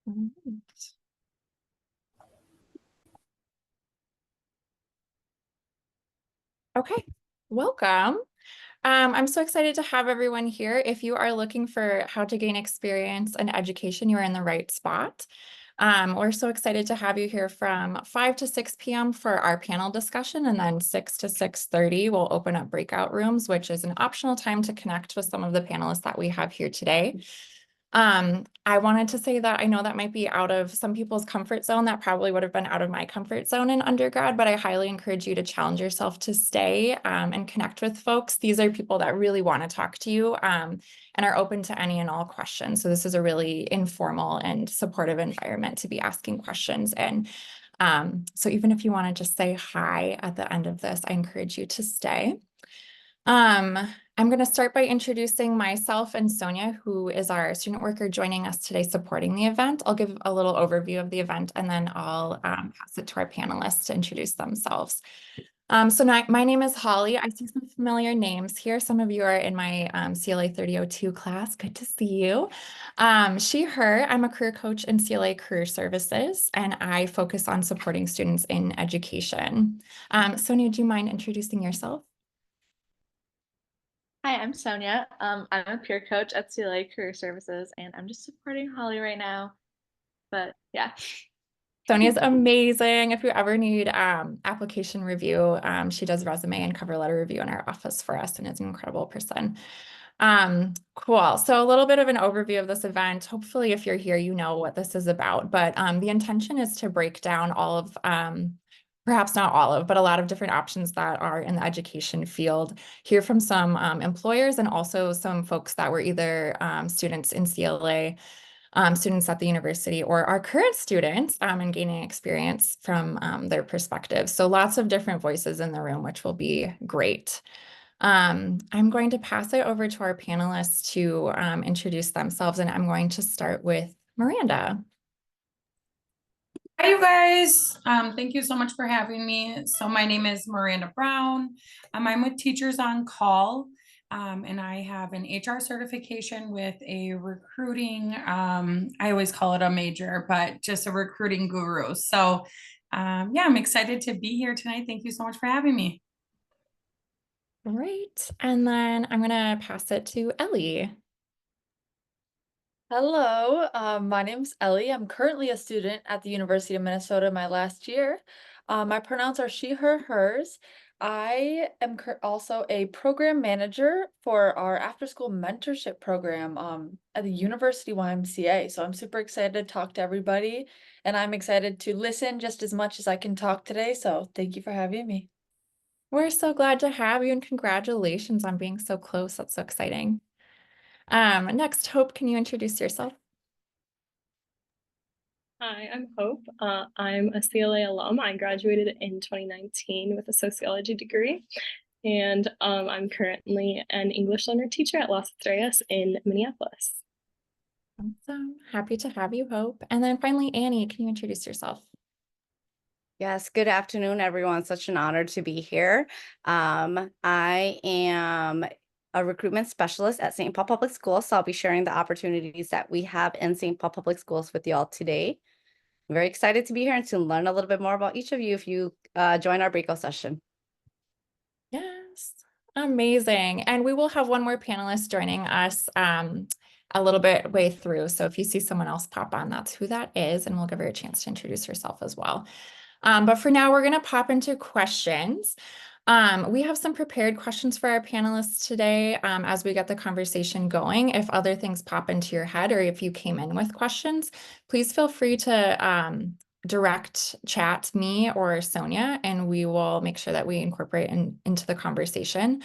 Right. Okay, welcome. I'm so excited to have everyone here. If you are looking for how to gain experience and education, you are in the right spot. We're so excited to have you here from 5 to 6 p.m. for our panel discussion, and then 6 to 6:30, we'll open up breakout rooms, which is an optional time to connect with some of the panelists that we have here today. I wanted to say that I know that might be out of some people's comfort zone. That probably would have been out of my comfort zone in undergrad, but I highly encourage you to challenge yourself to stay and connect with folks. These are people that really want to talk to you and are open to any and all questions. So this is a really informal and supportive environment to be asking questions. And so even if you want to just say hi at the end of this, I encourage you to stay. I'm going to start by introducing myself and Sonia, who is our student worker joining us today supporting the event. I'll give a little overview of the event and then I'll pass it to our panelists to introduce themselves. My name is Holly. I see some familiar names here. Some of you are in my CLA 3002 class. Good to see you. She, her, I'm a career coach in CLA Career Services, and I focus on supporting students in education. Sonia, do you mind introducing yourself? Hi, I'm Sonia. I'm a peer coach at CLA Career Services, and I'm just supporting Holly right now. But yeah. Sonia's amazing. If you ever need application review, she does resume and cover letter review in our office for us and is an incredible person. Cool. So a little bit of an overview of this event. Hopefully, if you're here, you know what this is about. But the intention is to break down all of, perhaps not all of, but a lot of different options that are in the education field. Hear from some employers and also some folks that were either students in CLA, students at the university, or our current students and gaining experience from their perspective. So lots of different voices in the room, which will be great. I'm going to pass it over to our panelists to introduce themselves, and I'm going to start with Miranda. Hi, you guys. Thank you so much for having me. So my name is Miranda Brown. I'm with Teachers on Call, and I have an HR certification with a recruiting, I always call it a major, but just a recruiting guru. So yeah, I'm excited to be here tonight. Thank you so much for having me. Great. And then I'm going to pass it to Ellie. Hello, my name's Ellie. I'm currently a student at the University of Minnesota my last year. My pronouns are she, her, hers. I am also a program manager for our after-school mentorship program at the University YMCA. So I'm super excited to talk to everybody, and I'm excited to listen just as much as I can talk today. So thank you for having me. We're so glad to have you, and congratulations on being so close. That's so exciting. Next, Hope, can you introduce yourself? Hi, I'm Hope. I'm a CLA alum. I graduated in 2019 with a sociology degree, and I'm currently an English learner teacher at Los Estrellas in Minneapolis. Awesome. Happy to have you, Hope. And then finally, Annie, can you introduce yourself? Yes, good afternoon, everyone. Such an honor to be here. I am a recruitment specialist at St. Paul Public Schools, so I'll be sharing the opportunities that we have in St. Paul Public Schools with you all today. I'm very excited to be here and to learn a little bit more about each of you if you join our breakout session. Yes, amazing. And we will have one more panelist joining us a little bit way through. So if you see someone else pop on, that's who that is, and we'll give her a chance to introduce herself as well. But for now, we're going to pop into questions. We have some prepared questions for our panelists today as we get the conversation going. If other things pop into your head or if you came in with questions, please feel free to direct chat me or Sonia, and we will make sure that we incorporate into the conversation.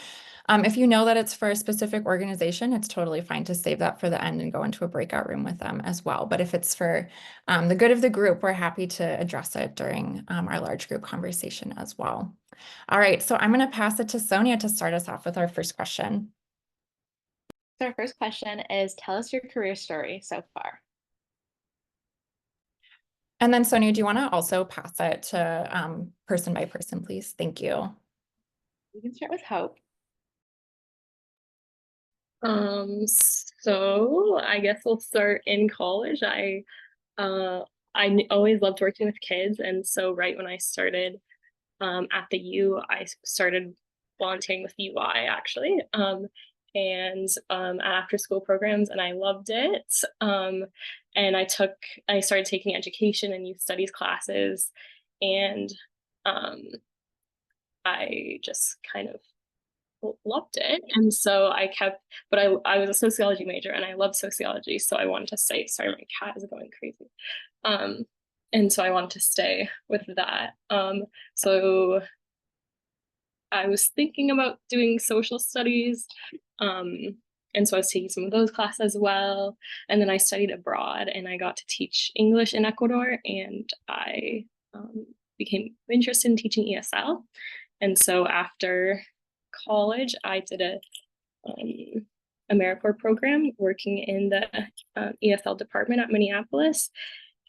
If you know that it's for a specific organization, it's totally fine to save that for the end and go into a breakout room with them as well. But if it's for the good of the group, we're happy to address it during our large group conversation as well. All right, so I'm going to pass it to Sonia to start us off with our first question. So our first question is, tell us your career story so far. And then Sonia, do you want to also pass it to person by person, please? Thank you. We can start with Hope. So I guess we'll start in college. I always loved working with kids, and so right when I started at the U, I started volunteering with UI actually, and after school programs, and I loved it. And I started taking education and youth studies classes, and um, I just kind of loved it. And so I was a sociology major and I loved sociology. So I wanted to stay. Sorry, my cat is going crazy. Um, and so I wanted to stay with that. So I was thinking about doing social studies. And so I was taking some of those classes as well. And then I studied abroad and I got to teach English in Ecuador, and I became interested in teaching ESL. And so after college, I did a AmeriCorps program working in the ESL department at Minneapolis,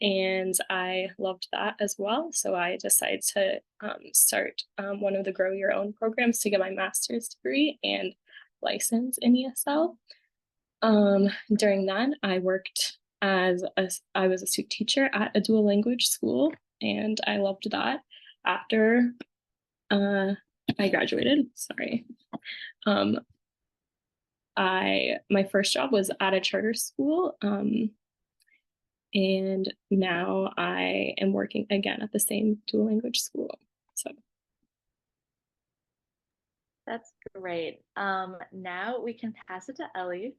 and I loved that as well. So I decided to start one of the Grow Your Own programs to get my master's degree and license in ESL. During that, I worked I was a student teacher at a dual language school, and I loved that. After I graduated, sorry. My first job was at a charter school, and now I am working again at the same dual language school. So That's great. Now we can pass it to Ellie.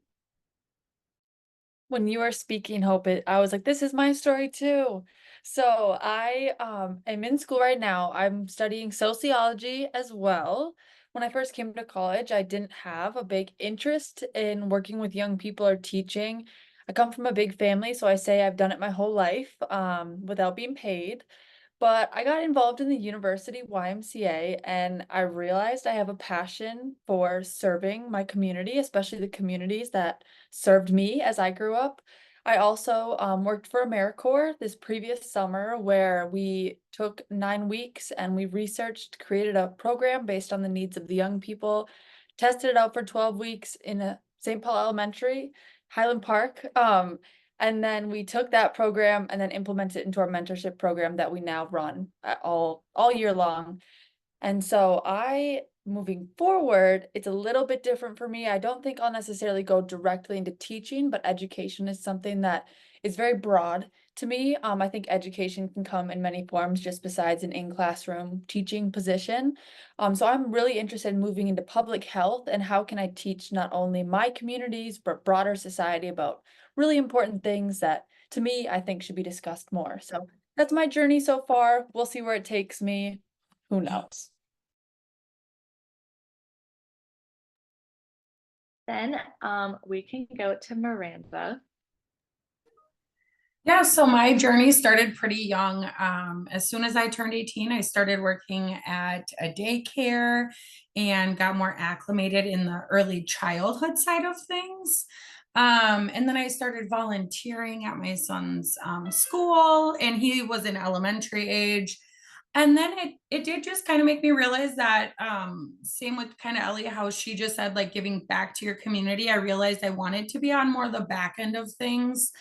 When you were speaking, Hope, I was like, this is my story too. So I am in school right now. I'm studying sociology as well. When I first came to college, I didn't have a big interest in working with young people or teaching. I come from a big family, so I say I've done it my whole life without being paid. But I got involved in the University YMCA and I realized I have a passion for serving my community, especially the communities that served me as I grew up. I also worked for AmeriCorps this previous summer where we took 9 weeks and we researched, created a program based on the needs of the young people, tested it out for 12 weeks in a St. Paul Elementary, Highland Park. And then we took that program and then implemented it into our mentorship program that we now run all year long. And so moving forward, it's a little bit different for me. I don't think I'll necessarily go directly into teaching, but education is something that is very broad to me. I think education can come in many forms just besides an in-classroom teaching position. So I'm really interested in moving into public health and how can I teach not only my communities, but broader society about really important things that to me, I think should be discussed more. So that's my journey so far. We'll see where it takes me. Who knows? Then we can go to Miranda. Yeah, so my journey started pretty young. As soon as I turned 18, I started working at a daycare and got more acclimated in the early childhood side of things. And then I started volunteering at my son's school, and he was in elementary age. And then it did just kind of make me realize that same with kind of Ellie, how she just said, like giving back to your community. I realized I wanted to be on more of the back end of things.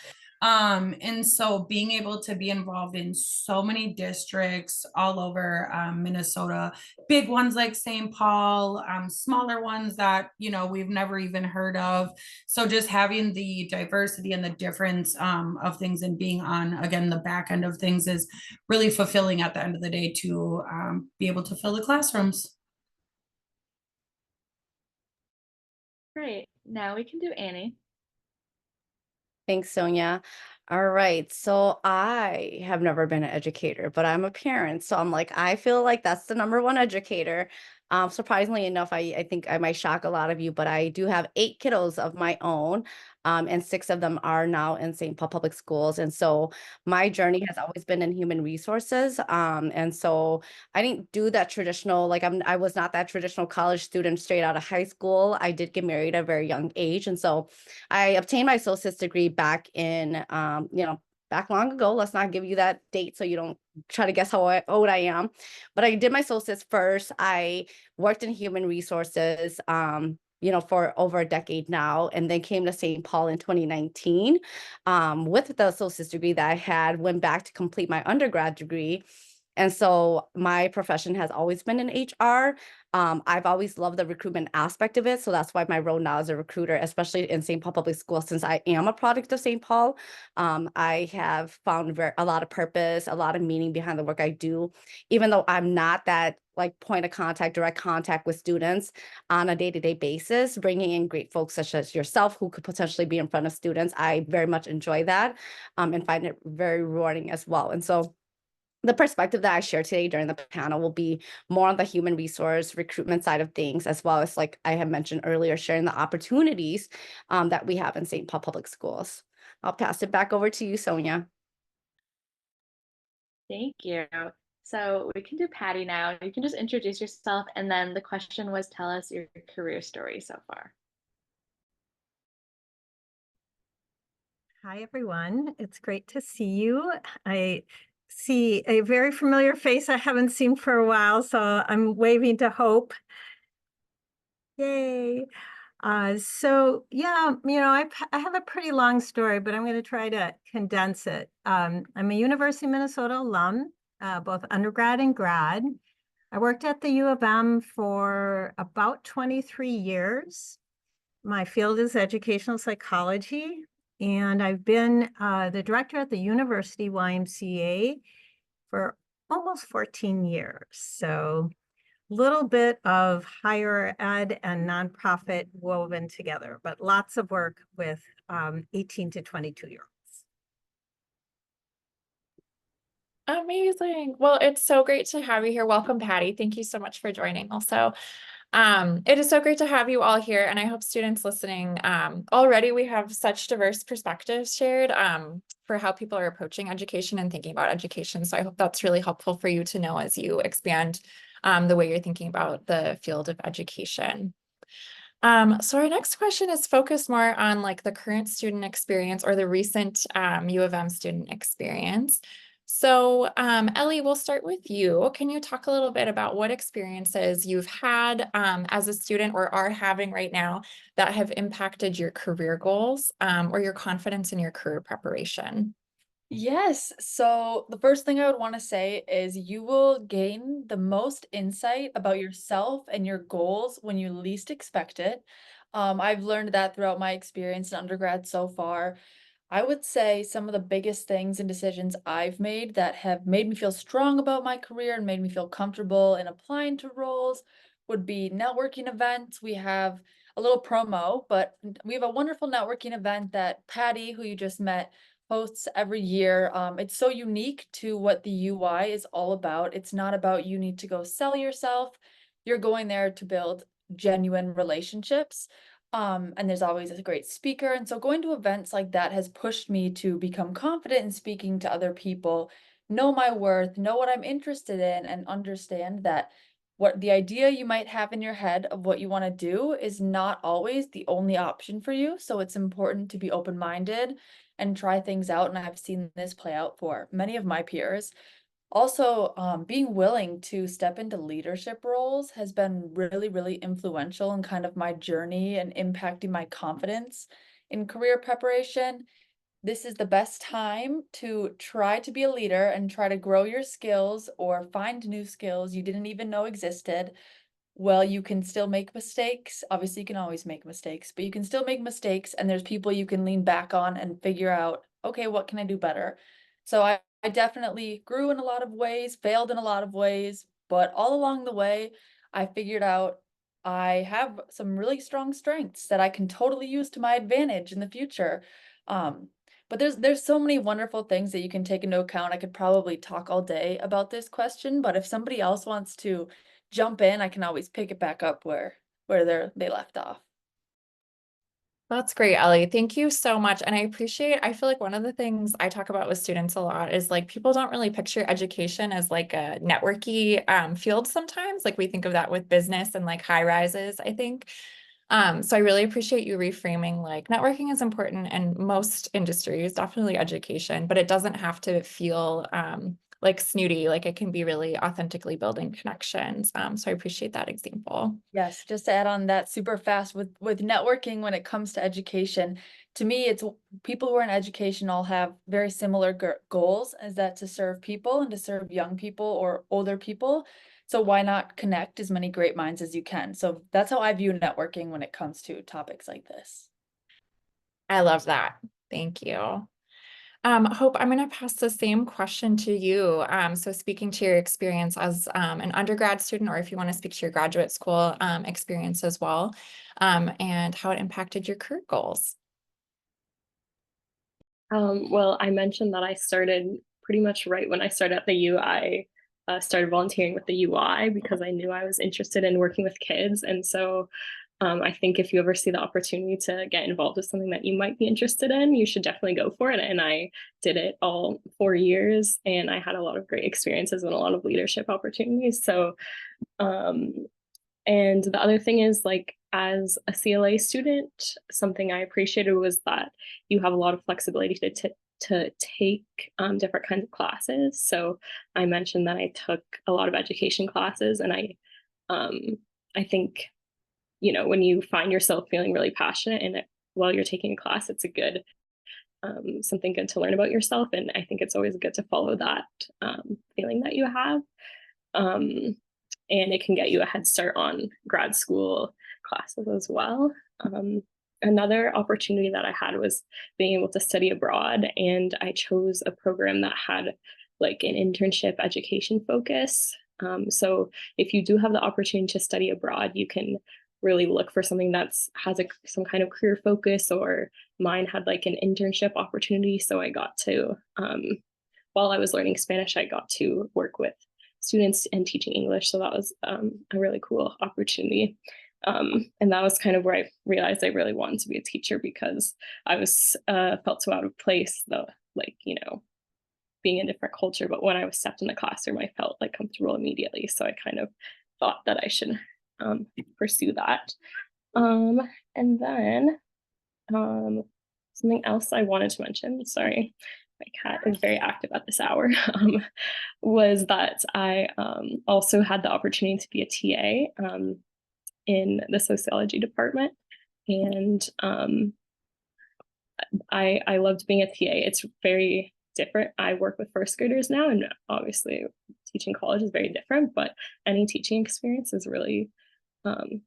And so being able to be involved in so many districts all over Minnesota, big ones like St. Paul, smaller ones that, we've never even heard of. So just having the diversity and the difference of things and being on, again, the back end of things is really fulfilling at the end of the day to be able to fill the classrooms. Great. Now we can do Annie. Thanks, Sonia. All right. So I have never been an educator, but I'm a parent. So I'm like, I feel like that's the number one educator. Surprisingly enough, I think I might shock a lot of you, but I do have 8 kiddos of my own. And 6 of them are now in St. Paul Public Schools. And so my journey has always been in human resources. And so I didn't do that traditional, like I was not that traditional college student straight out of high school. I did get married at a very young age. And so I obtained my associate's degree back in, back long ago. Let's not give you that date so you don't try to guess how old I am. But I did my associate's first. I worked in human resources for over a decade now, and then came to St. Paul in 2019 with the associate's degree that I had, went back to complete my undergrad degree. And so my profession has always been in HR. I've always loved the recruitment aspect of it. So that's why my role now as a recruiter, especially in St. Paul Public Schools, since I am a product of St. Paul, I have found a lot of purpose, a lot of meaning behind the work I do, even though I'm not that like point of contact, direct contact with students on a day-to-day basis, bringing in great folks such as yourself who could potentially be in front of students. I very much enjoy that and find it very rewarding as well. And so the perspective that I share today during the panel will be more on the human resource recruitment side of things, as well as, like I had mentioned earlier, sharing the opportunities that we have in St. Paul Public Schools. I'll pass it back over to you, Sonia. Thank you. So we can do Patty now. You can just introduce yourself, and then the question was, tell us your career story so far. Hi, everyone. It's great to see you. I see a very familiar face I haven't seen for a while, so I'm waving to Hope. Yay. So yeah, I have a pretty long story, but I'm going to try to condense it. I'm a University of Minnesota alum, both undergrad and grad. I worked at the U of M for about 23 years. My field is educational psychology, and I've been the director at the University YMCA for almost 14 years. So a little bit of higher ed and nonprofit woven together, but lots of work with 18 to 22-year-olds. Amazing. Well, it's so great to have you here. Welcome, Patty. Thank you so much for joining also. It is so great to have you all here, and I hope students listening, already we have such diverse perspectives shared for how people are approaching education and thinking about education. So I hope that's really helpful for you to know as you expand the way you're thinking about the field of education. So our next question is focused more on like the current student experience or the recent U of M student experience. So Ellie, we'll start with you. Can you talk a little bit about what experiences you've had as a student or are having right now that have impacted your career goals or your confidence in your career preparation? Yes. So the first thing I would want to say is you will gain the most insight about yourself and your goals when you least expect it. I've learned that throughout my experience in undergrad so far. I would say some of the biggest things and decisions I've made that have made me feel strong about my career and made me feel comfortable in applying to roles would be networking events. We have a little promo, but we have a wonderful networking event that Patty, who you just met, hosts every year. It's so unique to what the UI is all about. It's not about you need to go sell yourself. You're going there to build genuine relationships. And there's always a great speaker. And so going to events like that has pushed me to become confident in speaking to other people, know my worth, know what I'm interested in, and understand that what the idea you might have in your head of what you want to do is not always the only option for you. So it's important to be open-minded and try things out. And I've seen this play out for many of my peers. Also, being willing to step into leadership roles has been really, really influential in kind of my journey and impacting my confidence in career preparation. This is the best time to try to be a leader and try to grow your skills or find new skills you didn't even know existed. Well, you can still make mistakes. Obviously, you can always make mistakes, but you can still make mistakes, and there's people you can lean back on and figure out, okay, what can I do better? So I definitely grew in a lot of ways, failed in a lot of ways, but all along the way, I figured out I have some really strong strengths that I can totally use to my advantage in the future. But there's so many wonderful things that you can take into account. I could probably talk all day about this question, but if somebody else wants to jump in, I can always pick it back up where they left off. That's great, Ellie. Thank you so much. And I feel like one of the things I talk about with students a lot is like people don't really picture education as like a networky field sometimes. Like we think of that with business and like high rises, I think. So I really appreciate you reframing like networking is important in most industries, definitely education, but it doesn't have to feel like snooty, like it can be really authentically building connections. So I appreciate that example. Yes, just to add on that super fast with networking when it comes to education, to me, it's people who are in education all have very similar goals, as that to serve people and to serve young people or older people. So why not connect as many great minds as you can? So that's how I view networking when it comes to topics like this. I love that. Thank you. Hope, I'm going to pass the same question to you. So speaking to your experience as an undergrad student, or if you want to speak to your graduate school experience as well, and how it impacted your career goals. Well, I mentioned that I started pretty much right when I started at the U. I started volunteering with the UI because I knew I was interested in working with kids. And so I think if you ever see the opportunity to get involved with something that you might be interested in, you should definitely go for it. And I did it all 4 years, and I had a lot of great experiences and a lot of leadership opportunities. So, and the other thing is, like, as a CLA student, something I appreciated was that you have a lot of flexibility to take different kinds of classes. So I mentioned that I took a lot of education classes, and I think, you know, when you find yourself feeling really passionate in it while you're taking a class, it's a good something good to learn about yourself. And I think it's always good to follow that feeling that you have. And it can get you a head start on grad school classes as well. Another opportunity that I had was being able to study abroad, and I chose a program that had like an internship education focus. So if you do have the opportunity to study abroad, you can really look for something that's has some kind of career focus, or mine had like an internship opportunity. So I got to, while I was learning Spanish, I got to work with students and teaching English. So that was a really cool opportunity. And that was kind of where I realized I really wanted to be a teacher, because I was felt so out of place, though, like, you know, being in a different culture. But when I was stepped in the classroom, I felt like comfortable immediately. So I kind of thought that I should pursue that. And then something else I wanted to mention, sorry, my cat is very active at this hour, was that I also had the opportunity to be a TA in the sociology department. And I loved being a TA. It's very different. I work with first graders now, and obviously teaching college is very different, but any teaching experience is really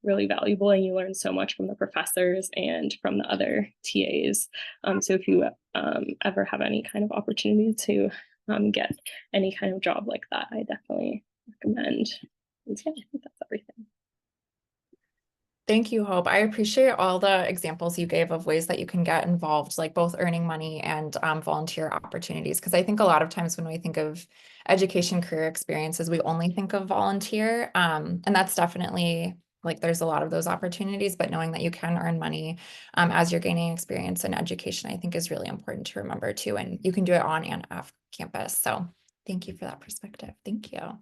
really valuable, and you learn so much from the professors and from the other TAs. So if you ever have any kind of opportunity to get any kind of job like that, I definitely recommend. And yeah, I think that's everything. Thank you, Hope. I appreciate all the examples you gave of ways that you can get involved, like both earning money and volunteer opportunities. Because I think a lot of times when we think of education career experiences, we only think of volunteer. And that's definitely, like, there's a lot of those opportunities, but knowing that you can earn money as you're gaining experience in education, I think is really important to remember too. And you can do it on and off campus. So thank you for that perspective. Thank you.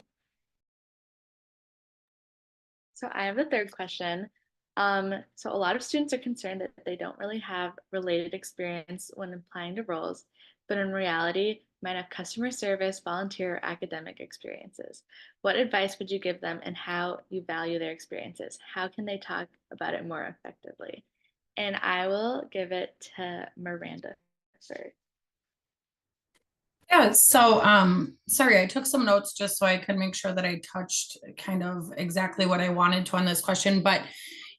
So I have the third question. So a lot of students are concerned that they don't really have related experience when applying to roles, but in reality, might have customer service, volunteer, or academic experiences. What advice would you give them, and how you value their experiences? How can they talk about it more effectively? And I will give it to Miranda first. Yeah, so sorry, I took some notes just so I could make sure that I touched kind of exactly what I wanted to on this question. But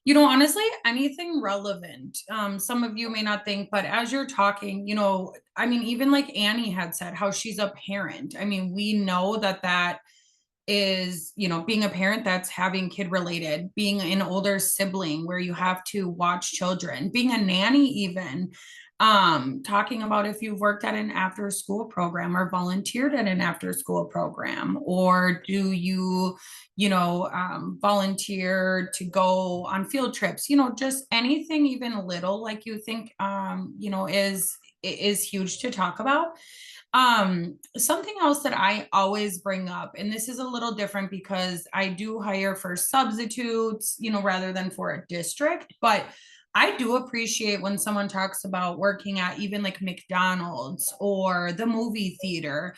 you know, honestly, anything relevant. Some of you may not think, but as you're talking, you know, I mean, even like Annie had said, how she's a parent. I mean, we know that that is, you know, being a parent, that's having kid related, being an older sibling where you have to watch children, being a nanny, even talking about if you've worked at an after school program or volunteered at an after school program, or do you, you know, volunteer to go on field trips, you know, just anything even little, like you think, you know, is huge to talk about. Something else that I always bring up, and this is a little different because I do hire for substitutes, you know, rather than for a district, but I do appreciate when someone talks about working at even like McDonald's or the movie theater,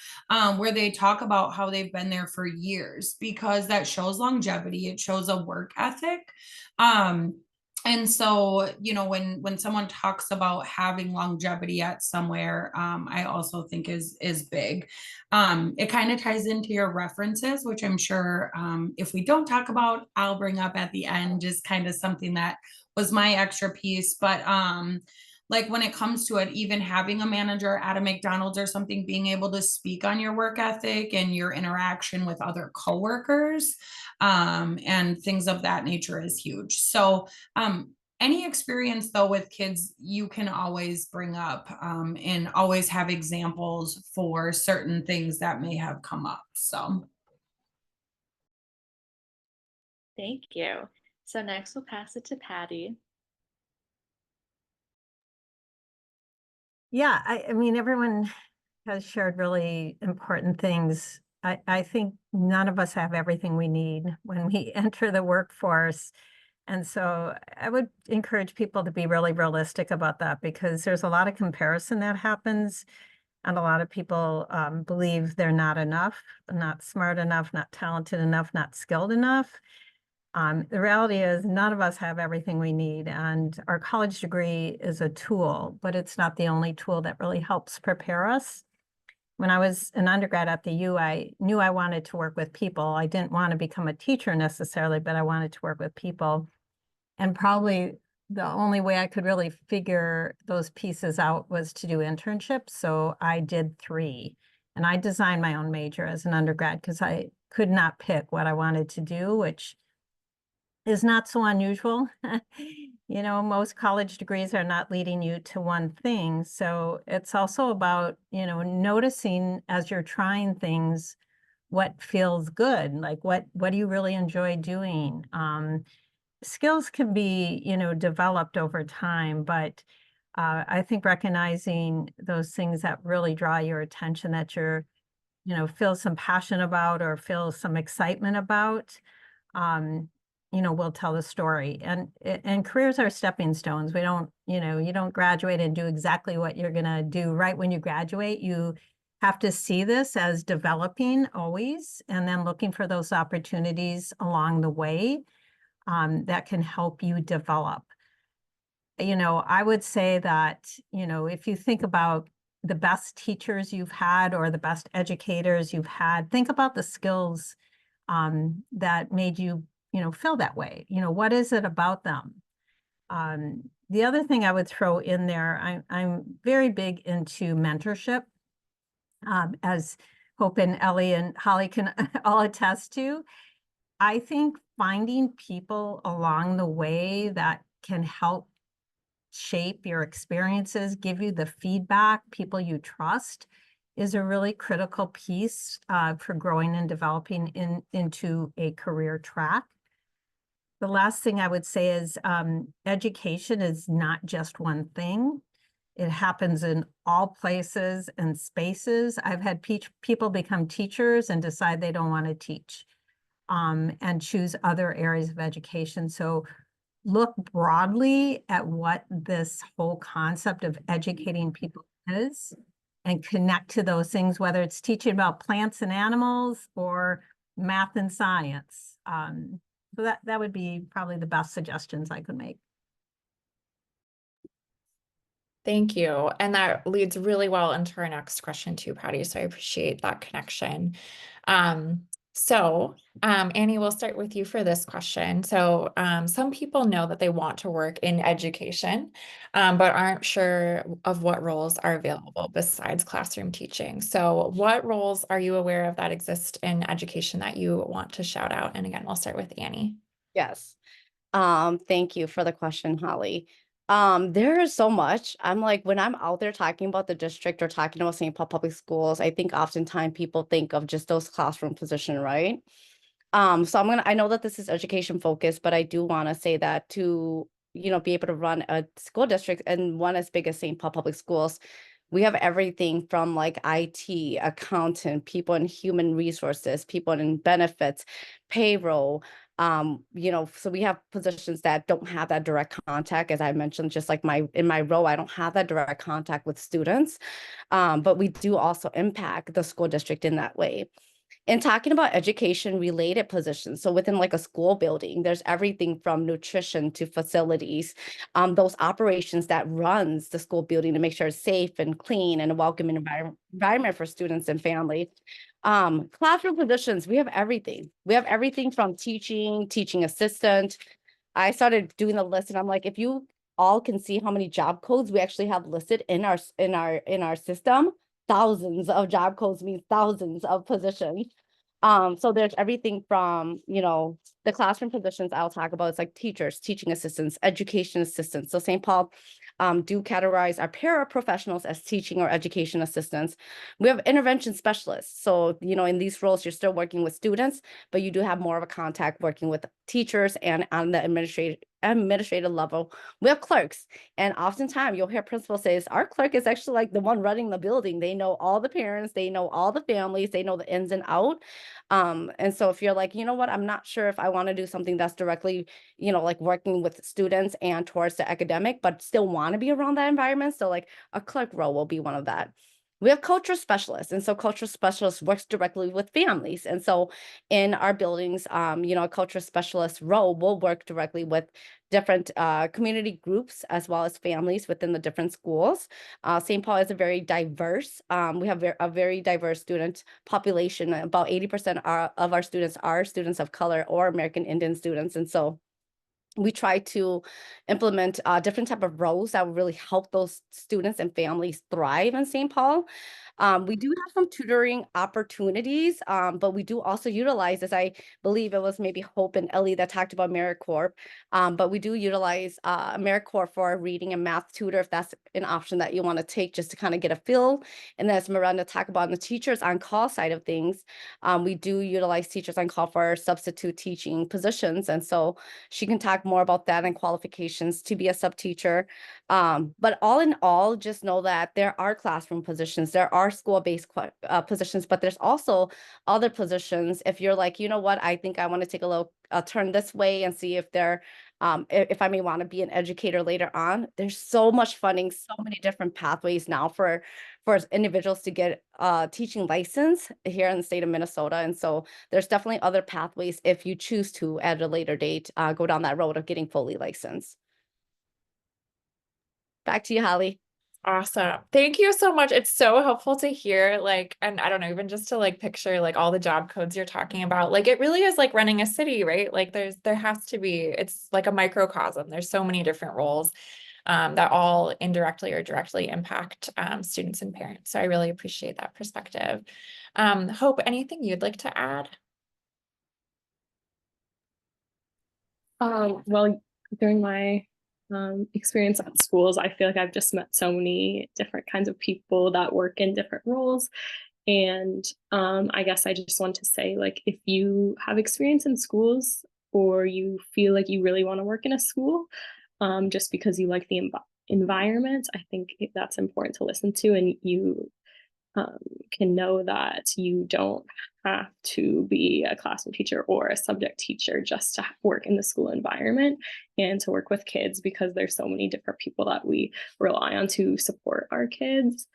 where they talk about how they've been there for years, because that shows longevity. It shows a work ethic. And so, you know, when someone talks about having longevity at somewhere, I also think is big. It kind of ties into your references, which I'm sure, if we don't talk about, I'll bring up at the end, just kind of something that was my extra piece. But like when it comes to it, even having a manager at a McDonald's or something, being able to speak on your work ethic and your interaction with other coworkers, and things of that nature is huge. So any experience though with kids, you can always bring up, and always have examples for certain things that may have come up. So Thank you. So next we'll pass it to Patty. Yeah, I mean, everyone has shared really important things. I think none of us have everything we need when we enter the workforce. And so I would encourage people to be really realistic about that, because there's a lot of comparison that happens. And a lot of people believe they're not enough, not smart enough, not talented enough, not skilled enough. The reality is none of us have everything we need, and our college degree is a tool, but it's not the only tool that really helps prepare us. When I was an undergrad at the U, I knew I wanted to work with people. I didn't want to become a teacher necessarily, but I wanted to work with people. And probably the only way I could really figure those pieces out was to do internships. So I did 3. And I designed my own major as an undergrad because I could not pick what I wanted to do, which is not so unusual. You know, most college degrees are not leading you to one thing. So it's also about, you know, noticing as you're trying things, what feels good, like what do you really enjoy doing? Skills can be, you know, developed over time, but I think recognizing those things that really draw your attention, that you're, you know, feel some passion about or feel some excitement about, um, you know, will tell the story. And careers are stepping stones. We don't, you know, you don't graduate and do exactly what you're gonna do right when you graduate. You have to see this as developing always, and then looking for those opportunities along the way that can help you develop. You know, I would say that, you know, if you think about the best teachers you've had or the best educators you've had, think about the skills that made you, you know, feel that way. You know, what is it about them? The other thing I would throw in there, I'm very big into mentorship, as Hope and Ellie and Holly can all attest to. I think finding people along the way that can help shape your experiences, give you the feedback, people you trust, is a really critical piece for growing and developing into a career track. The last thing I would say is education is not just one thing. It happens in all places and spaces. I've had people become teachers and decide they don't want to teach, and choose other areas of education. So look broadly at what this whole concept of educating people is and connect to those things, whether it's teaching about plants and animals or math and science. So that would be probably the best suggestions I could make. Thank you. And that leads really well into our next question too, Patty. So I appreciate that connection. Annie, we'll start with you for this question. So some people know that they want to work in education, but aren't sure of what roles are available besides classroom teaching. So what roles are you aware of that exist in education that you want to shout out? And again, we'll start with Annie. Yes. Thank you for the question, Holly. There is so much. I'm like, when I'm out there talking about the district or talking about St. Paul Public Schools, I think oftentimes people think of just those classroom position, right? So I know that this is education focused, but I do want to say that to, you know, be able to run a school district and one as big as St. Paul Public Schools, we have everything from like IT, accountant, people in human resources, people in benefits, payroll, You know, so we have positions that don't have that direct contact, as I mentioned, just like in my role, I don't have that direct contact with students, but we do also impact the school district in that way. And talking about education related positions, so within like a school building, there's everything from nutrition to facilities, those operations that runs the school building to make sure it's safe and clean and a welcoming environment for students and family. Classroom positions, we have everything. We have everything from teaching assistant. I started doing the list and I'm like, if you all can see how many job codes we actually have listed in our system, thousands of job codes means thousands of positions. So there's everything from, you know, the classroom positions I'll talk about. It's like teachers, teaching assistants, education assistants. So St. Paul do categorize our paraprofessionals as teaching or education assistants. We have intervention specialists. So, you know, in these roles, you're still working with students, but you do have more of a contact working with teachers, and on the administrative level, we have clerks. And oftentimes you'll hear principals say, our clerk is actually like the one running the building. They know all the parents, they know all the families, they know the ins and out. And so if you're like, you know what, I'm not sure if I want to do something that's directly, you know, like working with students and towards the academic, but still want to be around that environment. So like a clerk role will be one of that. We have cultural specialists. And so cultural specialists works directly with families. And so in our buildings, you know, a cultural specialist role will work directly with different community groups as well as families within the different schools. St. Paul is a very diverse, we have a very diverse student population. About 80% of our students are students of color or American Indian students. And so we try to implement different type of roles that will really help those students and families thrive in St. Paul. We do have some tutoring opportunities, but we do also utilize, as I believe it was maybe Hope and Ellie that talked about AmeriCorps, but we do utilize AmeriCorps for a reading and math tutor if that's an option that you want to take just to kind of get a feel. And then as Miranda talked about the teachers on call side of things, we do utilize teachers on call for substitute teaching positions. And so she can talk more about that and qualifications to be a sub teacher. But all in all, just know that there are classroom positions, there are school-based positions, but there's also other positions. If you're like, you know what, I think I want to take a little turn this way and see if they're if I may want to be an educator later on. There's so much funding, so many different pathways now for individuals to get a teaching license here in the state of Minnesota. And so there's definitely other pathways if you choose to at a later date go down that road of getting fully licensed. Back to you, Holly. Awesome. Thank you so much. It's so helpful to hear, like, and I don't know, even just to like picture like all the job codes you're talking about. Like it really is like running a city, right? Like there has to be, it's like a microcosm. There's so many different roles that all indirectly or directly impact students and parents. So I really appreciate that perspective. Hope, anything you'd like to add? Well, during my experience at schools, I feel like I've just met so many different kinds of people that work in different roles. And I guess I just want to say, like, if you have experience in schools or you feel like you really want to work in a school, just because you like the environment, I think that's important to listen to, and you can know that you don't have to be a classroom teacher or a subject teacher just to work in the school environment and to work with kids, because there's so many different people that we rely on to support our kids.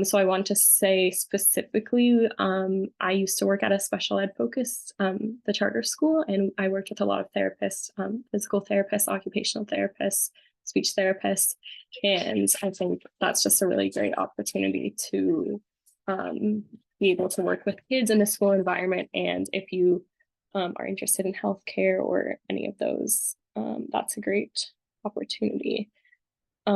So I want to say specifically, I used to work at a special ed focused, the charter school, and I worked with a lot of therapists, physical therapists, occupational therapists, speech therapists. And I think that's just a really great opportunity to be able to work with kids in the school environment. And if you are interested in healthcare or any of those, that's a great opportunity. Yeah,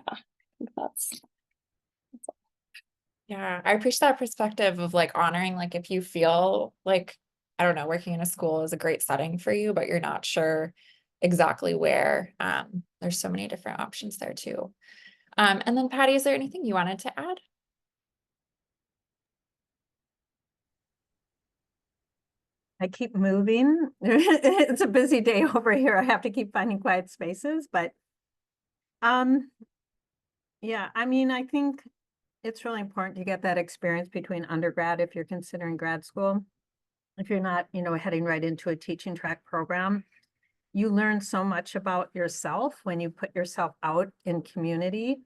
I think that's all. Yeah, I appreciate that perspective of like honoring, like if you feel like, I don't know, working in a school is a great setting for you, but you're not sure exactly where. There's so many different options there too. And then Patty, is there anything you wanted to add? I keep moving. It's a busy day over here. I have to keep finding quiet spaces, but yeah, I mean, I think it's really important to get that experience between undergrad if you're considering grad school. if you're not, heading right into a teaching track program, you learn so much about yourself when you put yourself out in community,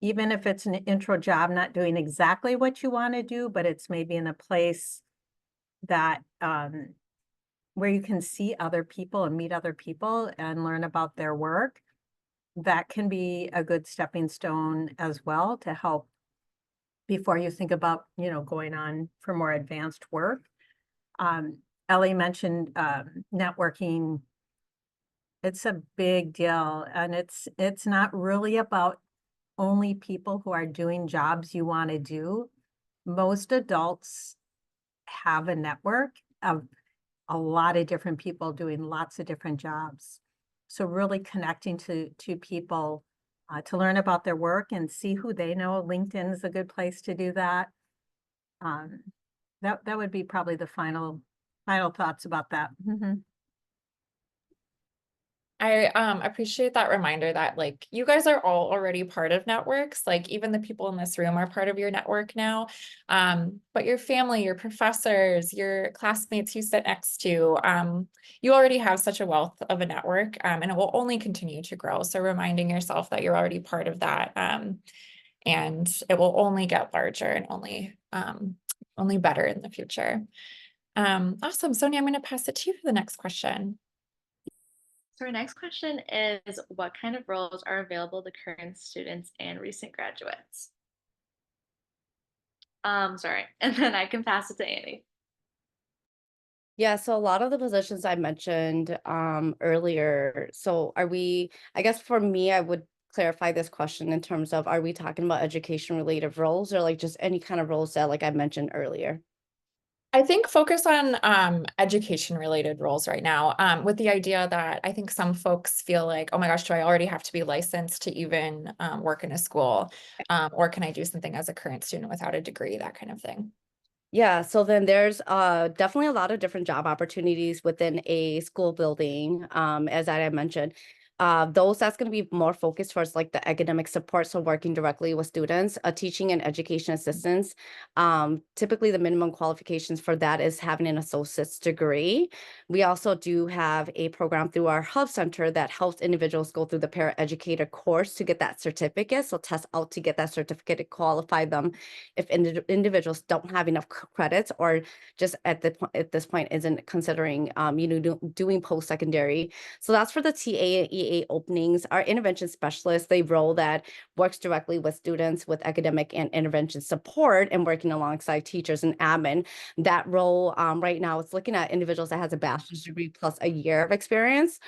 even if it's an intro job, not doing exactly what you want to do, but it's maybe in a place that where you can see other people and meet other people and learn about their work. That can be a good stepping stone as well to help before you think about, going on for more advanced work. Ellie mentioned networking. It's a big deal, and it's not really about only people who are doing jobs you want to do. Most adults have a network of a lot of different people doing lots of different jobs. So really connecting to people to learn about their work and see who they know. LinkedIn is a good place to do that. That would be probably the final thoughts about that. I appreciate that reminder that like you guys are all already part of networks, like even the people in this room are part of your network now. But your family, your professors, your classmates you sit next to, you already have such a wealth of a network, and it will only continue to grow. So reminding yourself that you're already part of that, and it will only get larger and only better in the future. Awesome. Sonia, I'm going to pass it to you for the next question. So our next question is, what kind of roles are available to current students and recent graduates? Sorry, and then I can pass it to Annie. Yeah, so a lot of the positions I mentioned earlier. So I guess for me, I would clarify this question in terms of, are we talking about education related roles or like just any kind of roles that like I mentioned earlier? I think focus on education related roles right now, with the idea that I think some folks feel like, oh my gosh, do I already have to be licensed to even work in a school? Or can I do something as a current student without a degree, that kind of thing? Yeah, so then there's definitely a lot of different job opportunities within a school building, as I mentioned. Those that's going to be more focused towards like the academic support, so working directly with students, teaching and education assistants. Typically, the minimum qualifications for that is having an associate's degree. We also do have a program through our hub center that helps individuals go through the paraeducator course to get that certificate. So test out to get that certificate to qualify them if individuals don't have enough credits or just at this point isn't considering doing post-secondary. So that's for the TA and EA openings. Our intervention specialists, they role that works directly with students with academic and intervention support and working alongside teachers and admin. That role right now is looking at individuals that has a bachelor's degree plus a year of experience.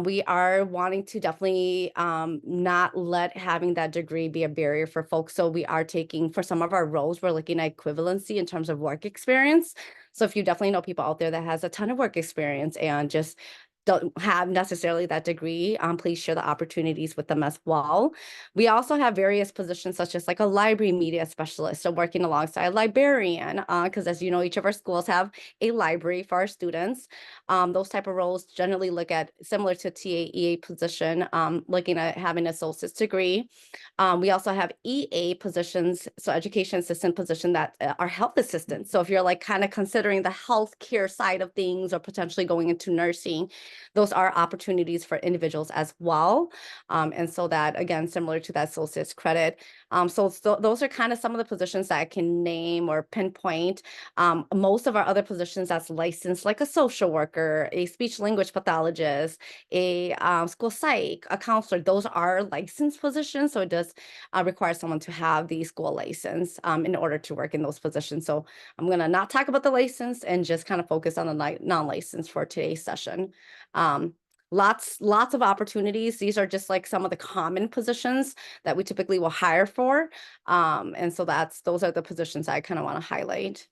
We are wanting to definitely not let having that degree be a barrier for folks. So we are taking, for some of our roles, we're looking at equivalency in terms of work experience. So if you definitely know people out there that has a ton of work experience and just don't have necessarily that degree, please share the opportunities with them as well. We also have various positions such as like a library media specialist, so working alongside a librarian, because as you know, each of our schools have a library for our students. Those type of roles generally look at similar to TAEA position, looking at having an associate's degree. We also have EA positions, so education assistant position that are health assistants. So if you're like kind of considering the healthcare side of things or potentially going into nursing, those are opportunities for individuals as well. And so that, again, similar to that associate's credit. So those are kind of some of the positions that I can name or pinpoint. Most of our other positions that's licensed, like a social worker, a speech language pathologist, a school psych, a counselor, those are licensed positions. So it does require someone to have the school license in order to work in those positions. So I'm going to not talk about the license and just kind of focus on the non-licensed for today's session. Lots of opportunities. These are just like some of the common positions that we typically will hire for. And so those are the positions I kind of want to highlight.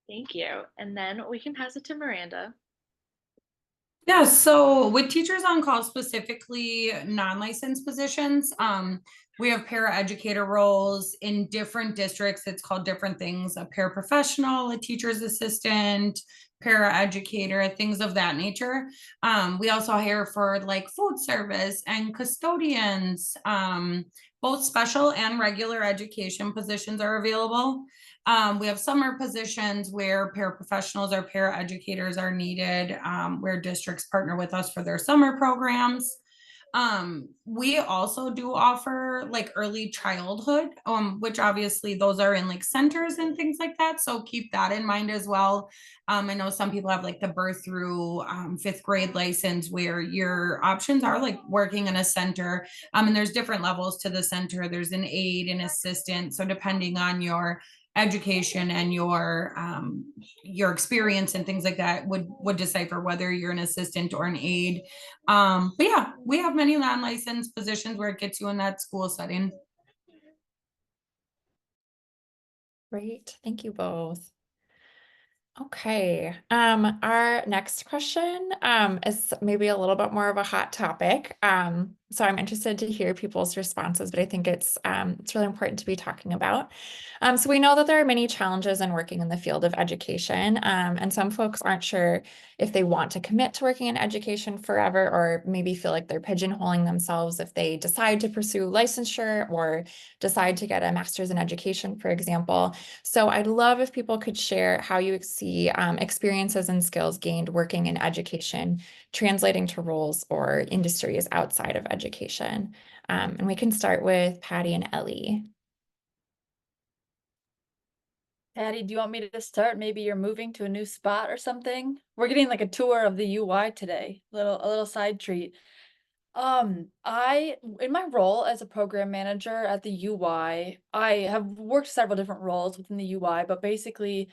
Thank you. And then we can pass it to Miranda. Yeah, so with teachers on call, specifically non-licensed positions, we have paraeducator roles in different districts. It's called different things: a paraprofessional, a teacher's assistant, paraeducator, things of that nature. We also hire for like food service and custodians. Both special and regular education positions are available. We have summer positions where paraprofessionals or paraeducators are needed, where districts partner with us for their summer programs. We also do offer like early childhood, which obviously those are in like centers and things like that. So keep that in mind as well. I know some people have like the birth through fifth grade license where your options are like working in a center. And there's different levels to the center. There's an aide and assistant. So depending on your education and your experience and things like that would decipher whether you're an assistant or an aide. But yeah, we have many non-licensed positions where it gets you in that school setting. Great, thank you both. Okay, our next question is maybe a little bit more of a hot topic. So I'm interested to hear people's responses, but I think it's really important to be talking about. So we know that there are many challenges in working in the field of education, and some folks aren't sure if they want to commit to working in education forever, or maybe feel like they're pigeonholing themselves if they decide to pursue licensure or decide to get a master's in education, for example. So I'd love if people could share how you see experiences and skills gained working in education, translating to roles or industries outside of education. And we can start with Patty and Ellie. Patty, do you want me to start? Maybe you're moving to a new spot or something? We're getting like a tour of the UI today, a little side treat. In my role as a program manager at the UI, I have worked several different roles within the UI, but basically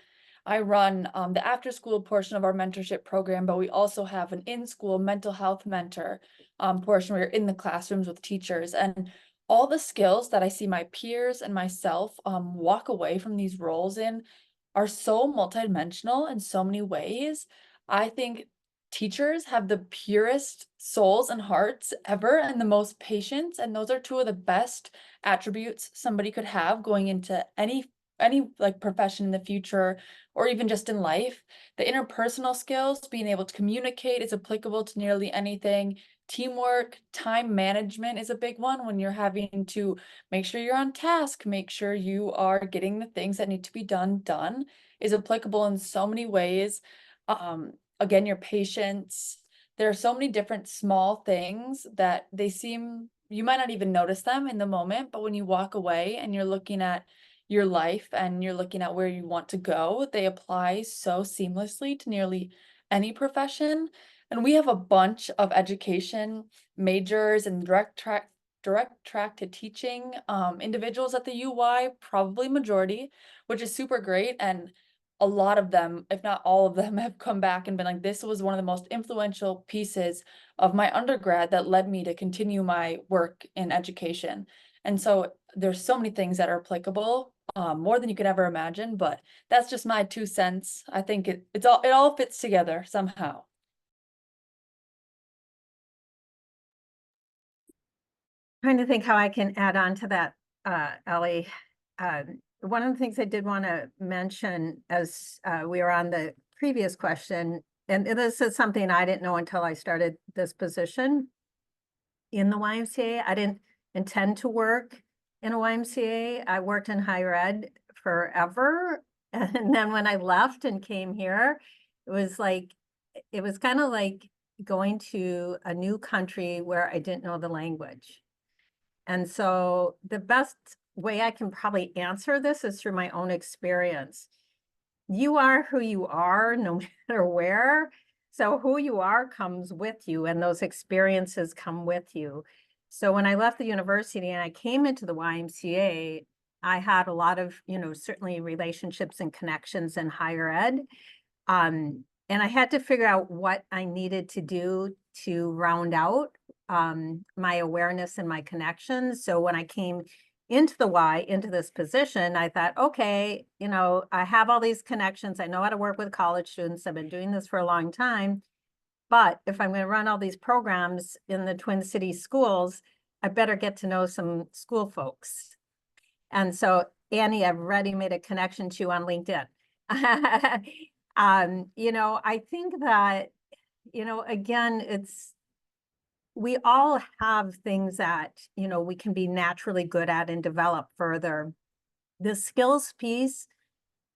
I run the after school portion of our mentorship program, but we also have an in-school mental health mentor portion where you're in the classrooms with teachers. And all the skills that I see my peers and myself walk away from these roles in are so multidimensional in so many ways. I think teachers have the purest souls and hearts ever and the most patience, and those are two of the best attributes somebody could have going into any like profession in the future or even just in life. The interpersonal skills, being able to communicate, is applicable to nearly anything. Teamwork, time management is a big one when you're having to make sure you're on task, make sure you are getting the things that need to be done, is applicable in so many ways. Again, your patience. There are so many different small things that you might not even notice them in the moment, but when you walk away and you're looking at your life and you're looking at where you want to go, they apply so seamlessly to nearly any profession. And we have a bunch of education majors and direct track to teaching individuals at the UI, probably majority, which is super great. And a lot of them, if not all of them, have come back and been like, this was one of the most influential pieces of my undergrad that led me to continue my work in education. And so there's so many things that are applicable, more than you could ever imagine, but that's just my 2 cents. I think it all fits together somehow. Trying to think how I can add on to that, Ellie. One of the things I did want to mention as we were on the previous question, and this is something I didn't know until I started this position in the YMCA. I didn't intend to work in a YMCA. I worked in higher ed forever. And then when I left and came here, it was kind of like going to a new country where I didn't know the language. And so the best way I can probably answer this is through my own experience. You are who you are, no matter where. So who you are comes with you, and those experiences come with you. So when I left the university and I came into the YMCA, I had a lot of, certainly relationships and connections in higher ed. And I had to figure out what I needed to do to round out my awareness and my connections. So when I came into this position, I thought, okay, I have all these connections. I know how to work with college students. I've been doing this for a long time. But if I'm going to run all these programs in the Twin Cities schools, I better get to know some school folks. And so, Annie, I've already made a connection to you on LinkedIn. I think that, again, we all have things that, we can be naturally good at and develop further. The skills piece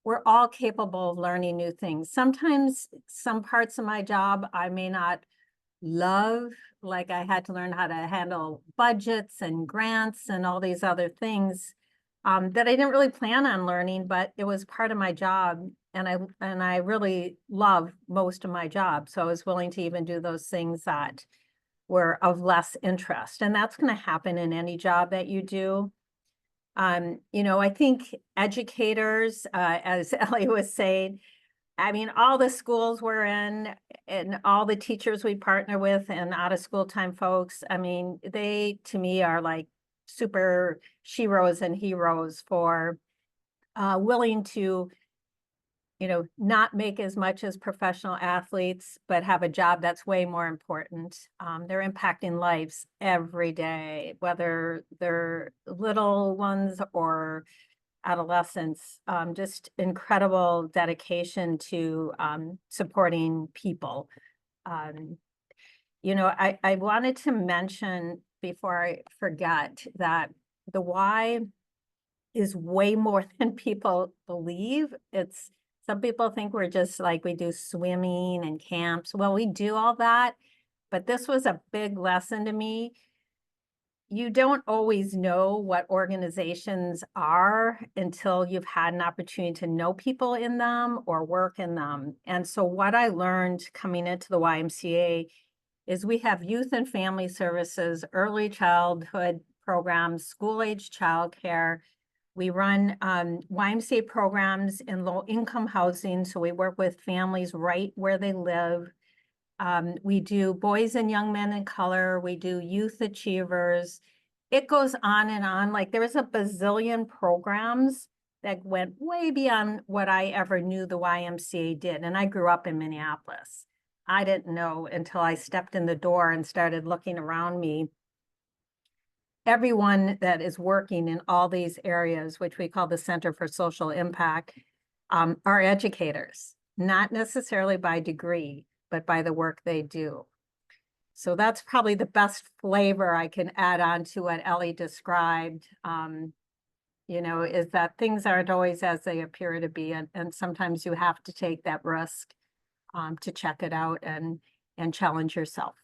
we're all capable of learning new things. Sometimes some parts of my job I may not love, like I had to learn how to handle budgets and grants and all these other things that I didn't really plan on learning, but it was part of my job. And I really love most of my job. So I was willing to even do those things that were of less interest. And that's going to happen in any job that you do. I think educators, as Ellie was saying, I mean, all the schools we're in and all the teachers we partner with and out of school time folks, I mean, they to me are like super sheroes and heroes for willing to, not make as much as professional athletes, but have a job that's way more important. They're impacting lives every day, whether they're little ones or adolescents, just incredible dedication to supporting people. I wanted to mention before I forget that the Y is way more than people believe. Some people think we're just like we do swimming and camps. Well, we do all that, but this was a big lesson to me. You don't always know what organizations are until you've had an opportunity to know people in them or work in them. And so what I learned coming into the YMCA is we have youth and family services, early childhood programs, school-age childcare. We run YMCA programs in low-income housing, so we work with families right where they live. We do boys and young men in color. We do youth achievers. It goes on and on. Like there was a bazillion programs that went way beyond what I ever knew the YMCA did. And I grew up in Minneapolis. I didn't know until I stepped in the door and started looking around me. Everyone that is working in all these areas, which we call the Center for Social Impact, are educators, not necessarily by degree, but by the work they do. So that's probably the best flavor I can add on to what Ellie described, is that things aren't always as they appear to be. And sometimes you have to take that risk to check it out and challenge yourself.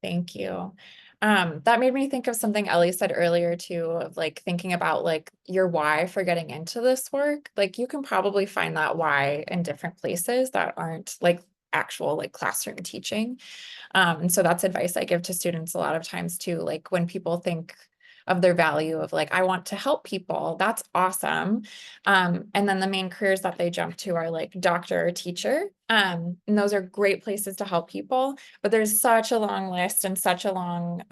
Thank you. That made me think of something Ellie said earlier too, of like thinking about like your why for getting into this work. Like you can probably find that why in different places that aren't like actual like classroom teaching. And so that's advice I give to students a lot of times too. Like when people think of their value of like, I want to help people, that's awesome. And then the main careers that they jump to are like doctor or teacher. And those are great places to help people, but there's such a long list and such a long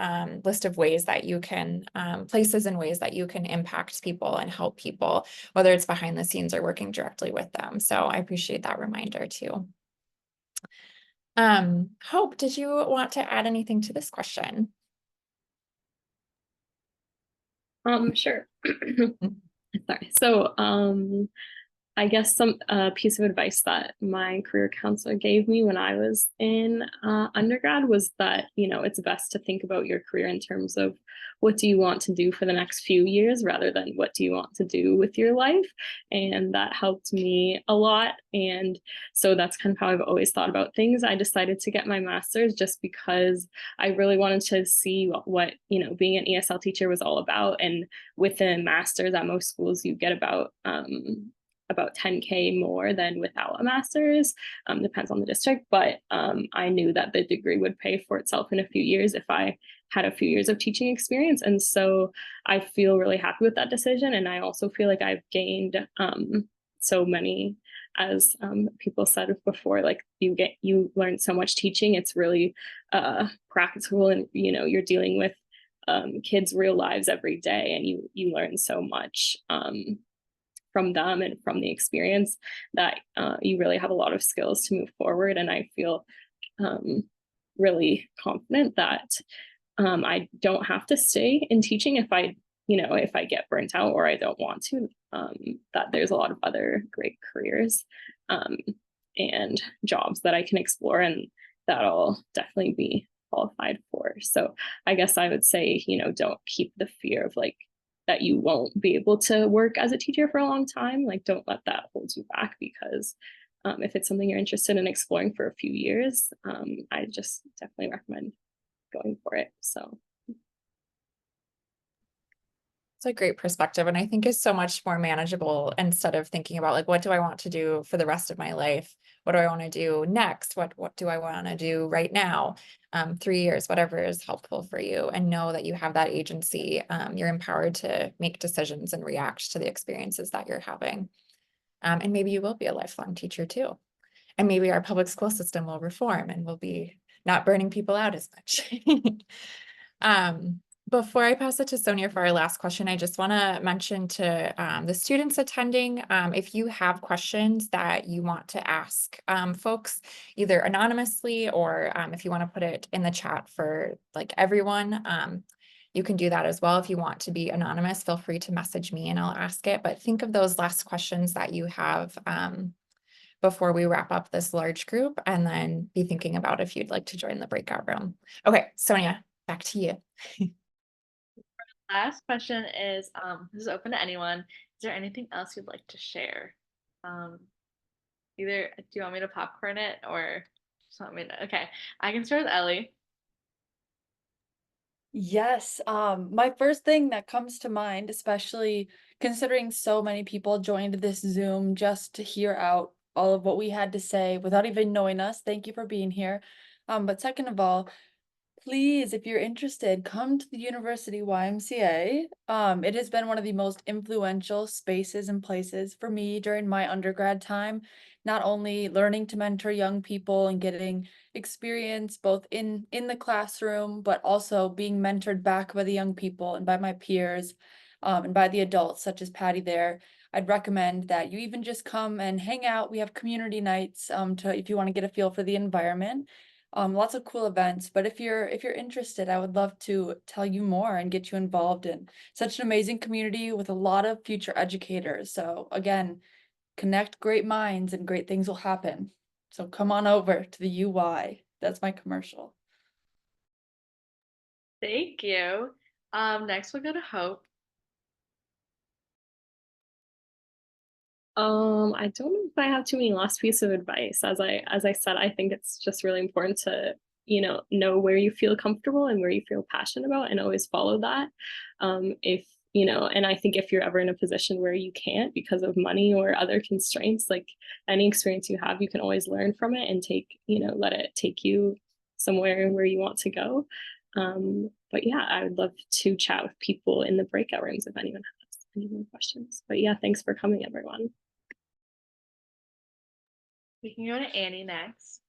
list of ways that you can, places and ways that you can impact people and help people, whether it's behind the scenes or working directly with them. So I appreciate that reminder too. Hope, did you want to add anything to this question? Sure. Sorry. So, I guess some piece of advice that my career counselor gave me when I was in undergrad was that, it's best to think about your career in terms of what do you want to do for the next few years rather than what do you want to do with your life. And that helped me a lot. And so that's kind of how I've always thought about things. I decided to get my master's just because I really wanted to see what being an ESL teacher was all about. And with a master's at most schools, you get about $10K more than without a master's, depends on the district, but I knew that the degree would pay for itself in a few years if I had a few years of teaching experience. And so I feel really happy with that decision. And I also feel like I've gained so many, as people said before, like you learn so much teaching. It's really practical, and you're dealing with kids' real lives every day, and you learn so much from them and from the experience that you really have a lot of skills to move forward. And I feel really confident that I don't have to stay in teaching if I get burnt out or I don't want to, that there's a lot of other great careers and jobs that I can explore and that I'll definitely be qualified for. So I guess I would say, don't keep the fear of like that you won't be able to work as a teacher for a long time. Like, don't let that hold you back, because if it's something you're interested in exploring for a few years, I just definitely recommend going for it. So It's a great perspective, and I think is so much more manageable instead of thinking about like, what do I want to do for the rest of my life? What do I want to do next? What do I want to do right now? 3 years, whatever is helpful for you, and know that you have that agency. You're empowered to make decisions and react to the experiences that you're having. And maybe you will be a lifelong teacher too. And maybe our public school system will reform and we'll be not burning people out as much. Before I pass it to Sonia for our last question, I just want to mention to the students attending, if you have questions that you want to ask folks, either anonymously or if you want to put it in the chat for like everyone, you can do that as well. If you want to be anonymous, feel free to message me and I'll ask it. But think of those last questions that you have before we wrap up this large group, and then be thinking about if you'd like to join the breakout room. Okay, Sonia, back to you. Last question is, this is open to anyone. Is there anything else you'd like to share? Either, do you want me to popcorn it or just want me to, okay, I can start with Ellie. Yes, my first thing that comes to mind, especially considering so many people joined this Zoom just to hear out all of what we had to say without even knowing us. Thank you for being here. But second of all, please, if you're interested, come to the University YMCA. It has been one of the most influential spaces and places for me during my undergrad time, not only learning to mentor young people and getting experience both in the classroom, but also being mentored back by the young people and by my peers, and by the adults such as Patty there. I'd recommend that you even just come and hang out. We have community nights if you want to get a feel for the environment. Lots of cool events, but if you're interested, I would love to tell you more and get you involved in such an amazing community with a lot of future educators. So again, connect great minds and great things will happen. So come on over to the UY. That's my commercial. Thank you. Next we'll go to Hope. I don't know if I have too many last piece of advice. As I said, I think it's just really important to, know where you feel comfortable and where you feel passionate about, and always follow that. If and I think if you're ever in a position where you can't because of money or other constraints, like any experience you have, you can always learn from it and let it take you somewhere where you want to go. But yeah, I would love to chat with people in the breakout rooms if anyone has any more questions. But yeah, thanks for coming, everyone. We can go to Annie next.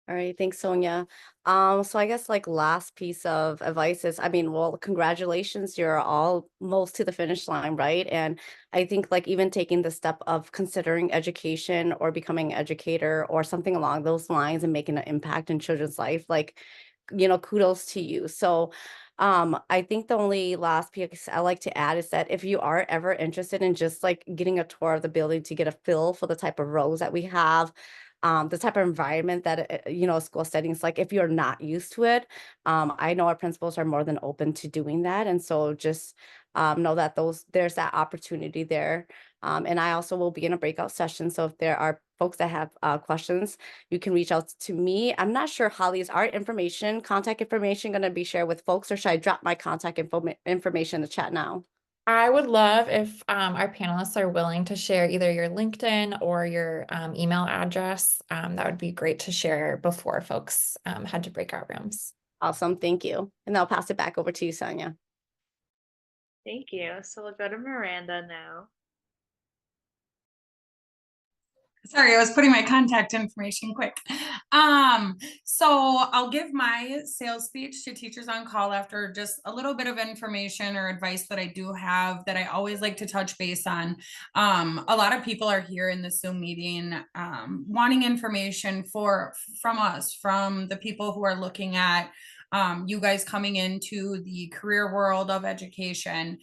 All right, thanks, Sonia. So I guess like last piece of advice is, well, congratulations, you're almost to the finish line, right? And I think like even taking the step of considering education or becoming an educator or something along those lines and making an impact in children's life, like, kudos to you. So I think the only last piece I like to add is that if you are ever interested in just like getting a tour of the building to get a feel for the type of roles that we have, the type of environment that, school settings, like if you're not used to it, I know our principals are more than open to doing that. And so just know that there's that opportunity there. And I also will be in a breakout session. So if there are folks that have questions, you can reach out to me. I'm not sure, Holly, is our contact information going to be shared with folks, or should I drop my contact information in the chat now? I would love if our panelists are willing to share either your LinkedIn or your email address. That would be great to share before folks head to breakout rooms. Awesome, thank you. And I'll pass it back over to you, Sonia. Thank you. So we'll go to Miranda now. Sorry, I was putting my contact information quick. So I'll give my sales speech to Teachers on Call after just a little bit of information or advice that I do have that I always like to touch base on. A lot of people are here in the Zoom meeting wanting information from us, from the people who are looking at you guys coming into the career world of education.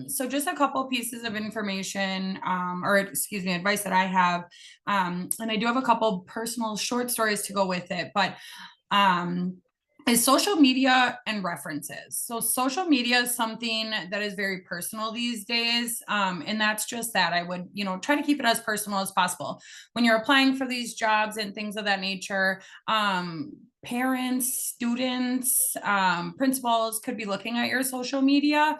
So just a couple pieces of information, or excuse me, advice that I have. And I do have a couple personal short stories to go with it, but is social media and references. So social media is something that is very personal these days. And that's just that. I would, try to keep it as personal as possible. When you're applying for these jobs and things of that nature, parents, students, principals could be looking at your social media.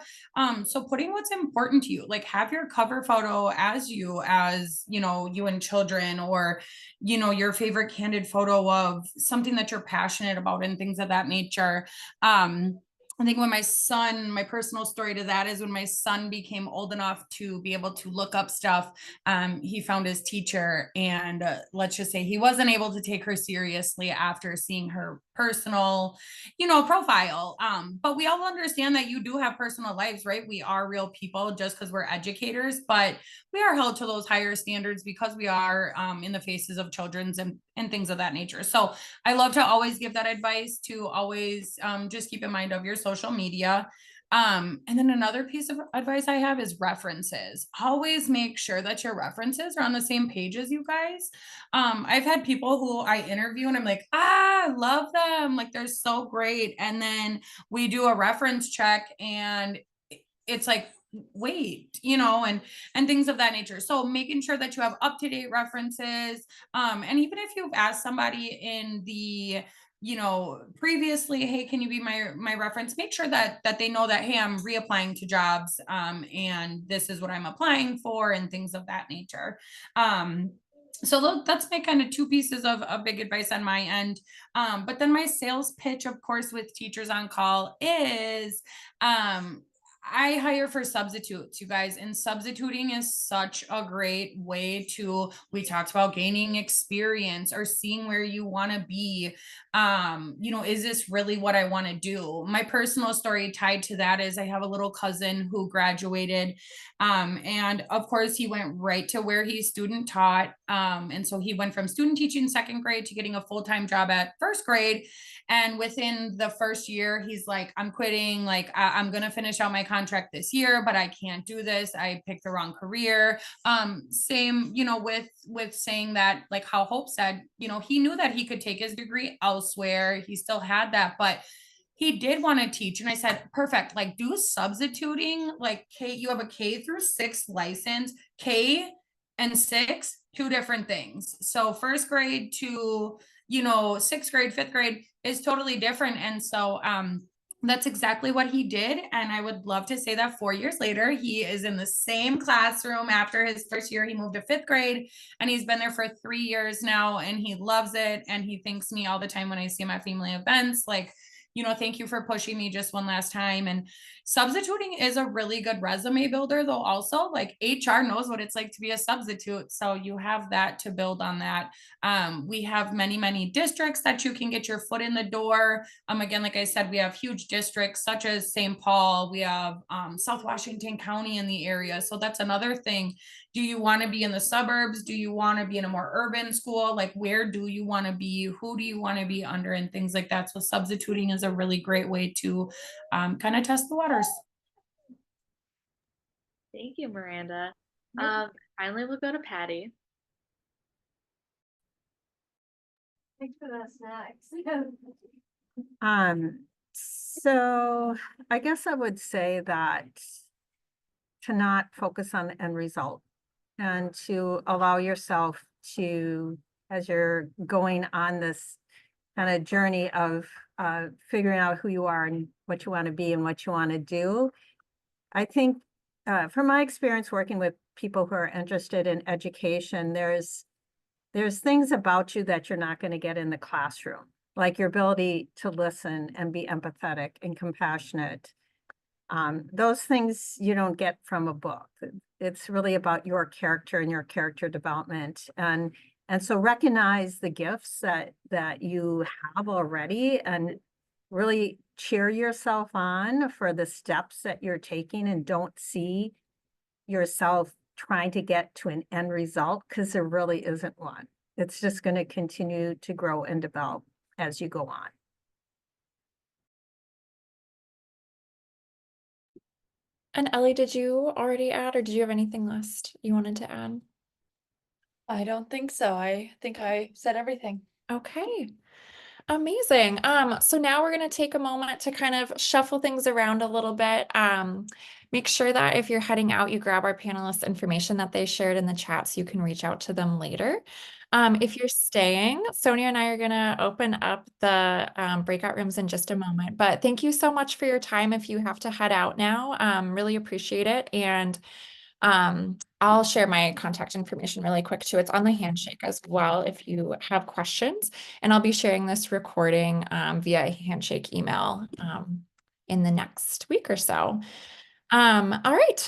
So putting what's important to you, like have your cover photo as you and children, or your favorite candid photo of something that you're passionate about and things of that nature. I think when my personal story to that is when my son became old enough to be able to look up stuff, he found his teacher, and let's just say he wasn't able to take her seriously after seeing her personal, profile. But we all understand that you do have personal lives, right? We are real people just because we're educators, but we are held to those higher standards because we are in the faces of children's and things of that nature. So I love to always give that advice to always just keep in mind of your social media. And then another piece of advice I have is references. Always make sure that your references are on the same page as you guys. I've had people who I interview and I'm like, I love them. Like they're so great. And then we do a reference check and it's like, wait, and things of that nature. So making sure that you have up-to-date references. And even if you've asked somebody in the previously, hey, can you be my reference, make sure that they know that, hey, I'm reapplying to jobs, and this is what I'm applying for and things of that nature. So that's my kind of two pieces of big advice on my end. But then my sales pitch, of course, with Teachers on Call is I hire for substitutes, you guys, and substituting is such a great way to, we talked about gaining experience or seeing where you want to be. Is this really what I want to do? My personal story tied to that is I have a little cousin who graduated, and of course he went right to where he student taught. And so he went from student teaching second grade to getting a full-time job at first grade. And within the first year, he's like, I'm quitting. Like, I'm going to finish out my contract this year, but I can't do this. I picked the wrong career. Same, with saying that, like how Hope said, he knew that he could take his degree elsewhere. He still had that, but he did want to teach. And I said, perfect. Like do substituting, like you have a K-6 license, K and 6, two different things. So first grade to, sixth grade, fifth grade is totally different. And so, that's exactly what he did. And I would love to say that 4 years later, he is in the same classroom. After his first year, he moved to fifth grade and he's been there for 3 years now and he loves it. And he thanks me all the time when I see him at family events, like, thank you for pushing me just one last time. And substituting is a really good resume builder, though. Also, like HR knows what it's like to be a substitute. So you have that to build on that. We have many, many districts that you can get your foot in the door. Again, like I said, we have huge districts such as St. Paul. We have South Washington County in the area. So that's another thing. Do you want to be in the suburbs? Do you want to be in a more urban school? Like, where do you want to be? Who do you want to be under and things like that? So substituting is a really great way to kind of test the waters. Thank you, Miranda. Finally, we'll go to Patty. Thanks for the snacks. So I guess I would say that to not focus on the end result and to allow yourself to, as you're going on this kind of journey of figuring out who you are and what you want to be and what you want to do. I think from my experience working with people who are interested in education, there's things about you that you're not going to get in the classroom, like your ability to listen and be empathetic and compassionate. Those things you don't get from a book. It's really about your character and your character development. And so recognize the gifts that you have already and really cheer yourself on for the steps that you're taking, and don't see yourself trying to get to an end result, because there really isn't one. It's just going to continue to grow and develop as you go on. And Ellie, did you already add, or did you have anything last you wanted to add? I don't think so. I think I said everything. Okay. Amazing. So now we're going to take a moment to kind of shuffle things around a little bit. Make sure that if you're heading out, you grab our panelists' information that they shared in the chat so you can reach out to them later. If you're staying, Sonia and I are going to open up the breakout rooms in just a moment. But thank you so much for your time if you have to head out now. Really appreciate it. And I'll share my contact information really quick too. It's on the handshake as well if you have questions. And I'll be sharing this recording via handshake email in the next week or so. All right.